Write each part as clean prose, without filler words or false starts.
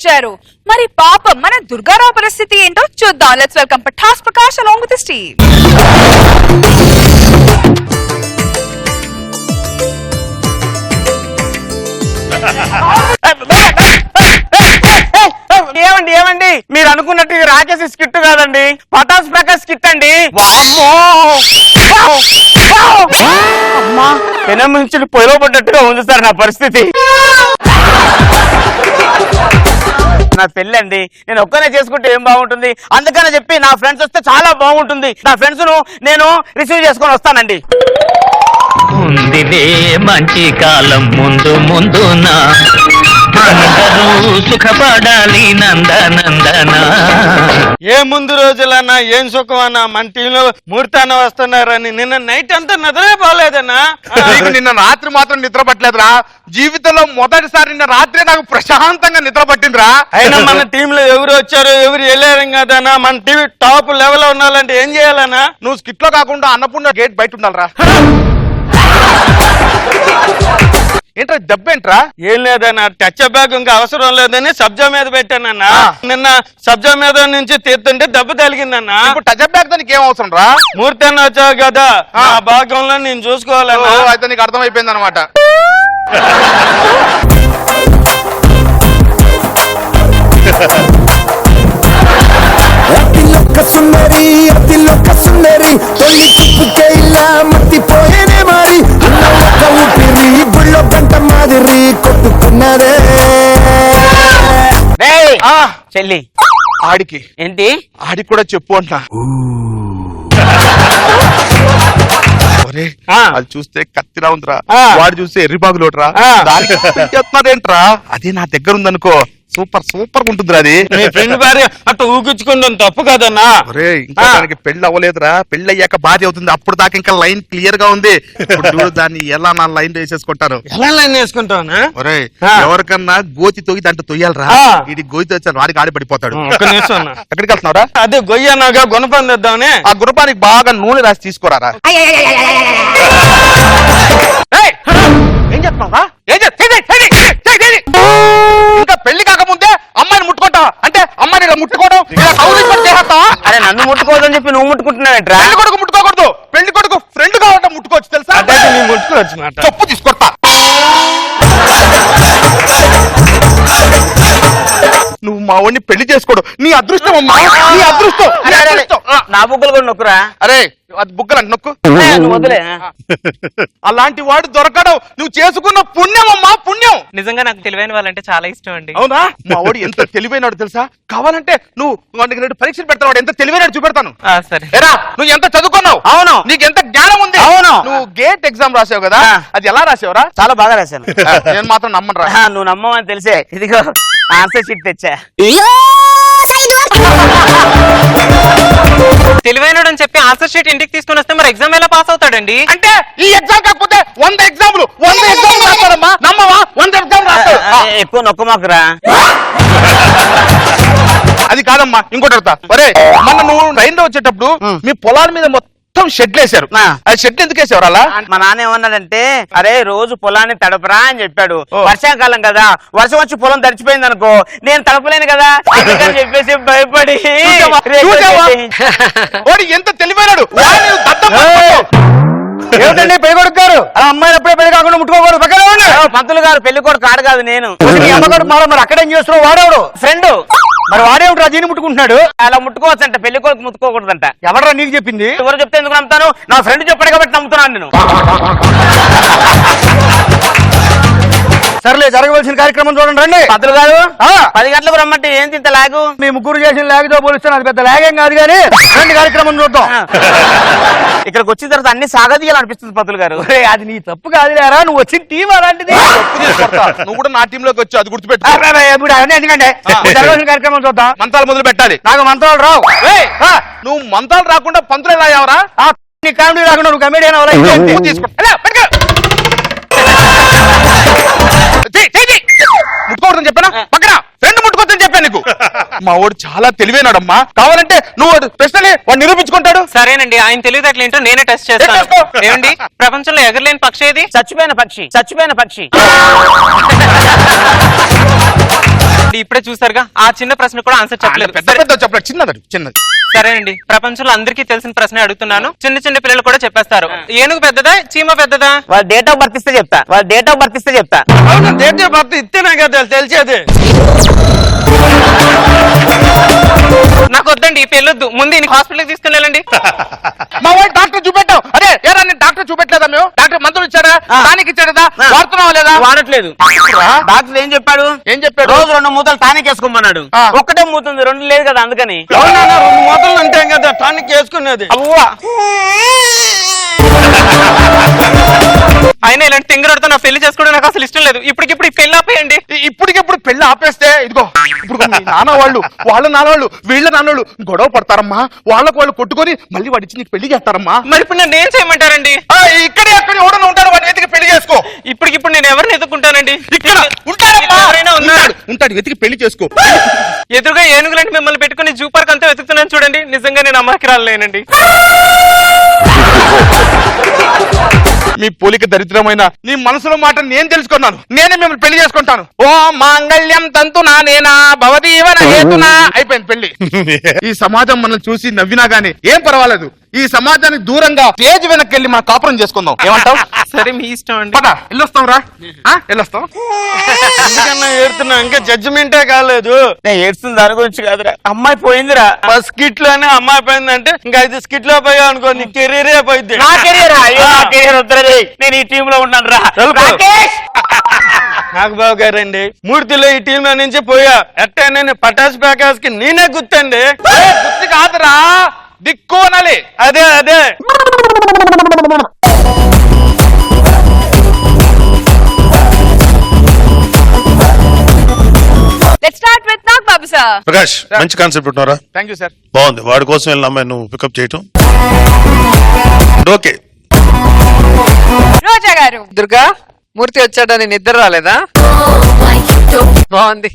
వచ్చారు. మరి పాపం మన దుర్గారావు పరిస్థితి ఏంటో చూద్దాం. Let's welcome Patas Prakash along with his team. ఏమండి ఏమండి మీరు అనుకున్నట్టు ఇది రాకేష్ స్కిట్ కాదండి, పటాస్ ప్రకాష్ స్కిట్ అండి. అమ్మా పెనం నుంచి పొయ్యిలో పడ్డట్టుగా ఉంది సార్ నా పరిస్థితి. నా పెళ్ళి అండి, నేను ఒక్కనే చేసుకుంటే ఏం బాగుంటుంది, అందుకని చెప్పి నా ఫ్రెండ్స్ వస్తే చాలా బాగుంటుంది. నా ఫ్రెండ్స్ ను నేను రిసీవ్ చేసుకొని వస్తానండి. ఉందిలే మంచి కాలం ముందు ముందున, అందరూ సుఖపడాలి నందనందన. ఏ ముందు రోజులన్నా ఏం సుఖమన్నా మన టీంలో ముహూర్తాన వస్తున్నారని నిన్న నైట్ అంతా నిద్రే పోలేదన్నా. నిన్న రాత్రి మాత్రం నిద్ర పట్టలేదురా, జీవితంలో మొదటిసారి నిన్న రాత్రి నాకు ప్రశాంతంగా నిద్ర పట్టిందిరా. అయినా మన టీంలో ఎవరు వచ్చారు ఎవరు వెళ్ళారు కదన్నా, మన టీవీ టాప్ లెవెల్ ఉండాలంటే ఏం చేయాలన్నా? నువ్వు స్కిట్ లో కాకుండా అన్నపూర్ణ గేట్ బయట ఉండాలరా. ఏంట్రా దెబ్బేంట్రా? ఏం లేదన్నా, టచ్ బ్యాగ్ ఇంకా అవసరం లేదని సబ్జా మీద పెట్టానన్నా. నిన్న సబ్జా మీద నుంచి తీస్తుంటే దెబ్బ తగిలిందన్నా. ఇప్పుడు టచ్ బ్యాగ్ తో నీకేం అవసరం రా? ముహూర్తాన్ని వచ్చావు కదా, ఆ భాగంలో నేను చూసుకోవాలన్నా. అయితే నీకు అర్థమైపోయింది అనమాట. సుందరి అతిలోక సుందరి తొలి చూపుకే ఇలా మత్తిపోయేనే మారి అన్నొక్క ఊపిరి గుళ్ళో గంట మాదిరి కొట్టుకున్నదే. చెల్లి ఆడికి ఏంటి ఆడికి కూడా చెప్పు అంట. అది చూస్తే కత్తిరా ఉందిరా, వాడు చూస్తే ఎర్రిబాగులోట్రా, దానికి చెప్తున్నారేంట్రా? అది నా దగ్గర ఉందనుకో సూపర్ సూపర్ ఉంటుందిరా. అది మీ ఫ్రెండ్ భార్య అట్లా ఊగించుకుంటాం తప్పు కదన్నా. ఇంకా దానికి పెళ్లి అవ్వలేదురా, పెళ్లి అయ్యాక భార్య అవుతుంది. అప్పుడు దాకా ఇంకా లైన్ క్లియర్ గా ఉంది. దాన్ని ఎలా నా లైన్ వేసేసుకుంటాను. ఎలా లైన్ వేసుకుంటావునా? ఎవరికన్నా గోతి తొగి దాంట్లో తొయ్యాలరా, ఇది గోతి వచ్చాను వాడికి ఆడి పడిపోతాడు. ఎక్కడికి వెళ్తున్నారా? అదే గొయ్యనాగా గుణపం తెద్దామని. ఆ గుణపానికి బాగా నూనె రాసి తీసుకోరారా. ఏం చెప్తున్నావా? ఇంకా పెళ్లి కాకముందే అమ్మాయిని ముట్టుకుంటా అంటే అమ్మాయిని ఇలా ముట్టుకోవడం చేస్తావా? అరే నన్ను ముట్టుకోవద్దని చెప్పి నువ్వు ముట్టుకుంటున్నావేంట్రా? పెళ్లి కొడుకు ముట్టుకోకూడదు, పెళ్లి కొడుకు ఫ్రెండ్ కావాలంటే ముట్టుకోవచ్చు తెలుసా? ముట్టుకోవచ్చు మాట. చెప్పు తీసుకొస్తా. నువ్వు మా వాడిని పెళ్లి చేసుకోడు, నీ అదృష్టం అమ్మా, నీ అదృష్టం. నా బుగ్గలు కూడా నొక్కురా. అరే అది బుగ్గలు అంటే నొక్కు. వదిలే. అలాంటి వాడు దొరకడం నువ్వు చేసుకున్న పుణ్యం అమ్మా, పుణ్యం. నిజంగా నాకు తెలివైన వాళ్ళంటే చాలా ఇష్టం అండి. అవునా? మా వాడు ఎంత తెలివైనాడు తెలుసా? కావాలంటే నువ్వు వాడికి పరీక్షలు పెడతావు, ఎంత తెలివైనాడు చూపెడతాను. సరే. ఎరా నువ్వు ఎంత చదువుకున్నావు? అవును. నీకు ఎంత జ్ఞానం ఉంది? అవును. నువ్వు గేట్ ఎగ్జామ్ రాసావు కదా, అది ఎలా రాసావురా? చాలా బాగా రాశాను. నేను మాత్రం నమ్మను రా. నువ్వు నమ్మని తెలిసే ఇదిగో ఆన్సర్ షీట్ తెచ్చా. తెలివైనడు అని చెప్పి ఆన్సర్ షీట్ ఇంటికి తీసుకుని వస్తే మరి ఎగ్జామ్ ఎలా పాస్ అవుతాడండి? అంటే ఈ ఎగ్జామ్ కాకపోతే 100 ఎగ్జామ్లు రాస్తాడమ్మా. నమ్మవా? 100 ఎగ్జామ్ రాస్తాడు. ఎక్కువ నొక్కమాకురా. అది కాదమ్మా, ఇంకోటి అడుగుతా. ఒరే మొన్న నువ్వు ట్రైన్ లో వచ్చేటప్పుడు మీ పొలాల మీద మొత్తం షెడ్లు వేశారు, అది షెడ్ ఎందుకు వేసారు అలా? మా నాన్న ఏమన్నాడంటే అరే రోజు పొలాన్ని తడపరా అని చెప్పాడు. వర్షాకాలం కదా, వర్షం వచ్చి పొలం తడిచిపోయింది అనుకో నేను తడపలేను కదా అని చెప్పేసి భయపడి. ఎంత తెలివైనాడు. ఏమిటండి పెళ్లి కొడుకు గారు, అలా అమ్మాయిలు ఎప్పుడే పెళ్లి కాకుండా ముట్టుకోకూడదు. పంతులు గారు పెళ్లి కొడుకు కాడు కాదు నేను. మరి అక్కడేం చేస్తున్నావు? వాడేవాడు ఫ్రెండ్. మరి వాడేమిట్రా దీన్ని ముట్టుకుంటున్నాడు? అలా ముట్టుకోవచ్చంట, పెళ్లి కొడుకు ముట్టుకోకూడదంట. ఎవడరా నీకు చెప్పింది? ఎవరు చెప్తే ఎందుకు నమ్ముతాను? నా ఫ్రెండ్ చెప్పాడు కాబట్టి నమ్ముతున్నాను నేను. సర్లే జరగవలసిన కార్యక్రమం చూడండి రండి. పంతులు గారు 10 గంటలకు రమ్మంటే ఏం ఇంత లాగు? మీ ముగ్గురు చేసిన లాగుతో పోలిస్తే అది పెద్ద లాగేం కాదు కానీ రండి కార్యక్రమం చూద్దాం. ఇక్కడికి వచ్చిన తర్వాత అన్ని సాగదీయాలనిపిస్తుంది పంతులు గారు. అది నీ తప్పు కాదులేరా, నువ్వు వచ్చిన టీం అలాంటిది. నువ్వు కూడా నా టీంలోకి వచ్చి అది గుర్తుపెట్టు. ఎందుకంటే జరగవలసిన కార్యక్రమం చూద్దాం. మంత్రాలు మొదలు పెట్టాలి. నాకు మంత్రాలు రావు. నువ్వు మంత్రాలు రాకుండా పంతులు ఎలా అయ్యావరా? నీ కామెడీ రాకుండా నువ్వు కమెడియన్ అవ్వాలి. తీసుకో ముట్టుకోవద్దని చెప్పానా? పక్కన ఫ్రెండ్ ముట్టుకోవద్దని చెప్పాను నీకు. మా వాడు చాలా తెలివైనాడమ్మా, కావాలంటే నువ్వు ప్రశ్నలే వాడు నిరూపించుకుంటాడు. సరేనండి, ఆయన తెలివితేటలు ఏంటో నేనే టెస్ట్ చేస్తాను. ఏమండి ప్రపంచంలో ఎగరలేని పక్షి ఏది? చచ్చిపోయిన పక్షి. చచ్చిపోయిన పక్షి. ఇప్పుడే చూసారుగా ఆ చిన్న ప్రశ్న కూడా ఆన్సర్ చెప్పలేదు. పెద్ద పెద్ద చెప్పలేదు, చిన్నది. సరేనండి, ప్రపంచంలో అందరికీ తెలిసిన ప్రశ్న అడుగుతున్నాను. చిన్న చిన్న పిల్లలు కూడా చెప్పేస్తారు. ఏనుగు పెద్దదా, చీమ పెద్దదా? వాళ్ళ డేట్ ఆఫ్ బర్త్ ఇస్తే చెప్తా. అవును, డేట్ ఆఫ్ బర్త్ ఇస్తేనే కదా తెలిసేది. నాకు వద్దండి, ఈ పెళ్ళొద్దు. ముందు ఈయన హాస్పిటల్కి తీసుకుని వెళ్ళండి. మా వాడు డాక్టర్ చూపెట్టావు. అదే ఏరా నేను డాక్టర్ చూపెట్టలేదా? మేము డాక్టర్ మందులు ఇచ్చాడా, టానిక్ ఇచ్చాడా, వాడుతున్నావా లేదా? వాడట్లేదు. డాక్టర్ ఏం చెప్పాడు? రోజు 2 మూతలు టానిక్ వేసుకోమన్నాడు. ఒక్కటే మూతుంది, 2 లేదు కదా, అందుకని. అవునా, 2 మూతలు అంటే కదా టానిక్ వేసుకునేది. అవ్వా అయినా ఇలాంటి తింగరడితో నా పెళ్లి చేసుకోవడం నాకు అసలు ఇష్టం లేదు. ఇప్పటికిప్పుడు ఈ పెళ్లి ఆపేయండి. ఇప్పటికిప్పుడు పెళ్లి ఆపేస్తే ఇదిగో ఇప్పుడు మీ నాన్న వాళ్ళు, వాళ్ళ నాన్న వాళ్ళు, వీళ్ళ నాన్నోళ్ళు గొడవ పడతారమ్మా. వాళ్ళకు వాళ్ళు కొట్టుకొని మళ్ళీ వాడిచ్చి నీకు పెళ్లి చేస్తారమ్మా. మరి ఇప్పుడు నన్ను ఏం చేయమంటారండి? ఇక్కడే అక్కడ ఎవడన్నా ఉంటాడు, వాడిని వెతికి పెళ్లి చేసుకో. ఇప్పటికిప్పుడు నేను ఎవరిని ఎదుర్కొంటానండి? ఇక్కడ ఉంటాడమ్మా. ఎవరైనా ఉన్నాడు? ఉంటాడు, వెతికి పెళ్లి చేసుకో. ఎదురుగా ఏనుగులంటే మిమ్మల్ని పెట్టుకుని జూ పార్క్ అంతా వెతుకుతున్నాను చూడండి. నిజంగా నేను అమ్మకి రాలేనండి. మీ పోలిక దరిద్రమైన నీ మనసులో మాట నేను తెలుసుకున్నాను. నేనే మిమ్మల్ని పెళ్లి చేసుకుంటాను. ఓ మాంగళ్యం తంతునా నేనా భవదీవన హేతునా. అయిపోయింది పెళ్లి. ఈ సమాజం మనల్ని చూసి నవ్వినా గానీ ఏం పర్వాలేదు. ఈ సమాజానికి దూరంగా స్టేజ్ వెనక్కి వెళ్ళి మన కాపురం చేసుకుందాం. ఏమంటావు? సరే, మీ ఇష్టం అండి. పద వెళ్ళొస్తాం రా. వెళ్ళొస్తాం. ఎందుకన్నా ఏడుతున్నా? ఇంకా జడ్జిమెంటే కాలేదు. నేను ఏడుస్తుంది దాని గురించి కాదురా, అమ్మాయి పోయిందిరా. ఫస్ట్ స్కిట్ లోనే అమ్మాయి పోయిందంటే ఇంకా 5 స్కిట్ లో పోయా అనుకో, నీ కెరీరే పోయింది. నా కెరీర్ వద్దరే, నేను ఈ టీమ్ లో ఉన్నాను రా. రాకేష్! నాగబాబు గారండి, మూర్తిలో ఈ టీమ్ లో నుంచి పోయా. ఎట్టా నేను పటాస్ ప్యాకాస్ కి నేనే గుర్తండి. గుర్తు కాదురా, దిక్కు అనాలి. అదే let's start with Nag Babu sir. Prakash, మంచి కాన్సెప్ట్ ఉన్నారా? Thank you sir. బాగుంది. వాడి కోసం వెళ్ళిన అమ్మాయి నువ్వు పికప్ చేయటం ఓకే. రోజా గారు. దుర్గా, మూర్తి వచ్చాడని నిద్ర రాలేదా? బాగుంది.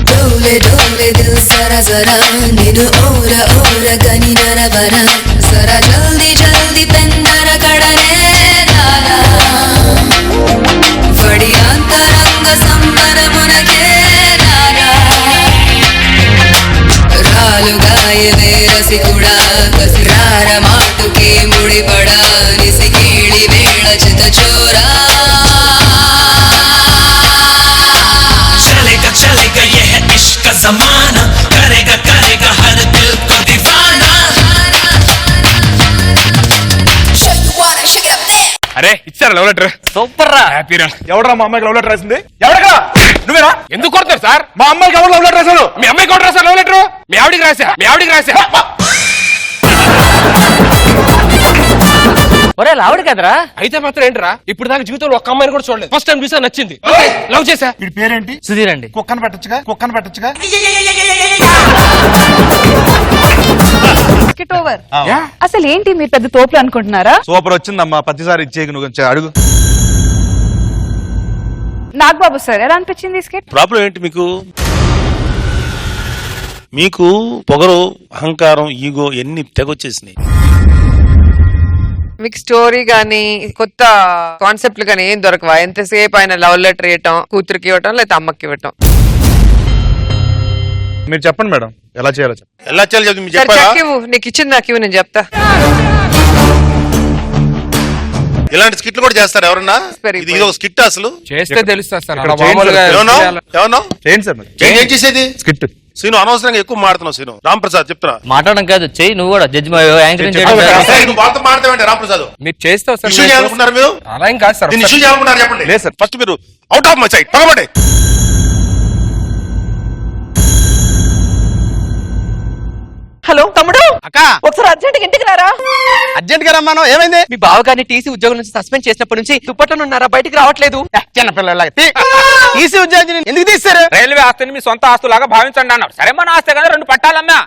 డోలే డోలే దిల్ సరా జరా నిను ఓర ఓర గని నరవర జరా జల్దీ జల్దీ పెందర కడనే నానా వడి అంతరంగ సంబరమునకే నానా రాలుగాయవే రసికుడా కసిరార మాటుకే ముడిపడా నిసికేళి వేళ చిత చోరా चलेगा ये है इश्क का जमाना, करेगा हर दिल को दीवाना. అరే ఇచ్చారా లవ్ లెటర్? సూపర్ రా. హ్యాపీరా. ఎవడరా మా అమ్మాయికి లవ్ లెటర్ రాసింది? ఎవడరా? నువ్వేనా? ఎందుకు కొడతారు సార్? మా అమ్మాయికి ఎవరు లవ్ లెటర్ రాశారు? మీ అమ్మాయికి ఎవరు రాశారు లవ్ లెటర్? మీ ఆవిడికి రాశా. ఒరే లావుడు కదరా. అయితే మాత్రం ఏంట్రా, ఇప్పుడు దాకా జీవితంలో ఒక్క అమ్మాయిని కూడా చూడలేదు. ఫస్ట్ టైం చూసా, నచ్చింది, లవ్ చేసా. వీడి పేరేంటి? సుధీర్ అండి. కుక్కను పెట్టచ్చుగా. Get over. అసలు ఏంటి మీరు పెద్ద తోపులు అనుకుంటున్నారా? సూపర్ వచ్చిందమ్మా. ప్రతిసారి ఇచ్చేకి నువ్వు కొంచెం అడుగు. నాగ్ బాబు సార్, ఎలా అనిపించింది ఈ స్కిట్? ప్రాబ్లం ఏంటి మీకు పొగరు, అహంకారం, ఈగో ఎన్ని తెగొచ్చేసినాయి. మీకు స్టోరీ గానీ కొత్త కాన్సెప్ట్లు గానీ ఏం దొరకవా? ఎంతసేపు ఆయన లవ్ లెటర్ ఇవ్వటం, కూతురికి ఇవ్వటం, లేదా అమ్మకి ఇవ్వటం. మీరు చెప్పండి మేడం, ఎలా చేయాలో చెప్పండి. ఎలా చేయాలి మీరు సరే, చెప్పారా? చెక్ ఇవ్వు. నీకు ఇచ్చింది నాకు ఇవ్వు, నేను చెప్తా. ఇలాంటి స్కిట్లు కూడా చేస్తారు ఎవరన్నా? ఇది ఇదో స్కిట్ అసలు చేస్తే తెలుస్తుంది సార్. ఇక్కడ మామూలుగా ఏమన్నా చేయండి సార్. ఏం చేసేది? స్కిట్. సీను అనవసరంగా ఎక్కువ మాడుతున్నావు. సీను రాంప్రసాద్ చెప్తున్నా, మాట్లాడడం కాదు, చెయ్యి నువ్వు కూడా. జడ్జి యాంకరింగ్ నువ్వు వాళ్ళతో మాడతావేంటి రాంప్రసాద్? మీరు చేస్తావు సార్. ఇష్యూ చేయాలనుకుంటున్నారు మీరు? అలా ఏం కాదు సార్. దీన్ని ఇష్యూ చేయాలనుకుంటున్నారు చెప్పండి. లేదు సార్. ఫస్ట్ మీరు అవుట్ ఆఫ్ మై సైట్ పగబడే. హలో తమ్ముడు, అక్క ఒకసారి అర్జెంట్ ఇంటికి రారా. అర్జెంట్ గా రమ్మాను. ఏమైంది? మీ బావగారిని టీసీ ఉద్యోగం నుంచి సస్పెండ్ చేసినప్పటి నుంచి దుప్పట్లో ఉన్నారా, బయటికి రావట్లేదు. చిన్నపిల్లలాగా ఈసీ ఉద్యోగం ఎందుకు తీస్తారు? రైల్వే ఆస్తిని మీ సొంత ఆస్తులాగా భావించండి అన్నారు. సరే, మన ఆస్తి కదా, 2 పట్టాలమ్మా.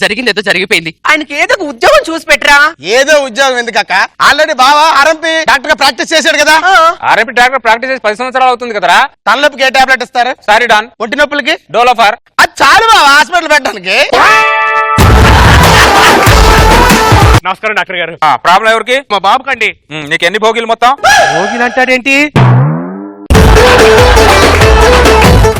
జరిగింది ఏదో జరిగిపోయింది. ఆయనకి ఏదో ఒక ఉద్యోగం చూసి పెట్టరా. ఏదో ఉద్యోగం ఎందుకక్క, ఆల్రెడీ బావా ఆర్ఎంపీ డాక్టర్ గా ప్రాక్టీస్ చేశాడు కదా. ఆర్ఎంపీ డాక్టర్ ప్రాక్టీస్ చేసి 10 సంవత్సరాలు అవుతుంది కదరా. తలనొప్పికి ఏ టాబ్లెట్ ఇస్తారు? సారిడాన్. ఒంటి నొప్పులకి డోలోఫార్. అది చాలు బావా హాస్పిటల్ పెట్టడానికి. నమస్కారం డాక్టర్ గారు. ప్రాబ్లం ఎవరికి? మా బాబుకండి. నీకు ఎన్ని భోగిలు మొత్తం? భోగిలు అంటాడేంటి?